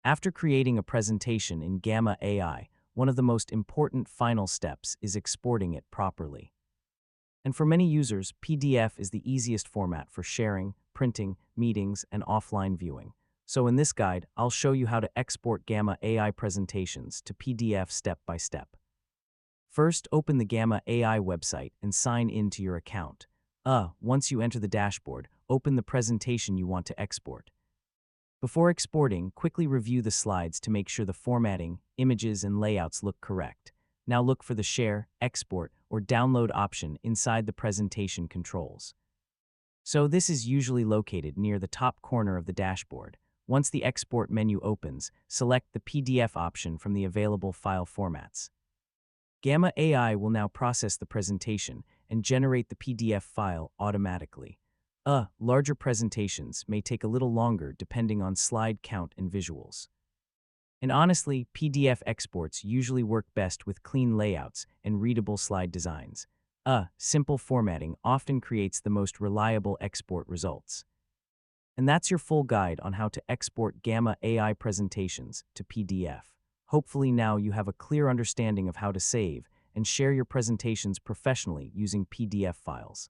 After creating a presentation in Gamma AI, one of the most important final steps is exporting it properly. And for many users, PDF is the easiest format for sharing, printing, meetings, and offline viewing. So in this guide, I'll show you how to export Gamma AI presentations to PDF step by step. First, open the Gamma AI website and sign in to your account. Once you enter the dashboard, open the presentation you want to export. Before exporting, quickly review the slides to make sure the formatting, images, and layouts look correct. Now look for the Share, Export, or Download option inside the presentation controls. So this is usually located near the top corner of the dashboard. Once the Export menu opens, select the PDF option from the available file formats. Gamma AI will now process the presentation and generate the PDF file automatically. Larger presentations may take a little longer depending on slide count and visuals. And honestly, PDF exports usually work best with clean layouts and readable slide designs. Simple formatting often creates the most reliable export results. And that's your full guide on how to export Gamma AI presentations to PDF. Hopefully now you have a clear understanding of how to save and share your presentations professionally using PDF files.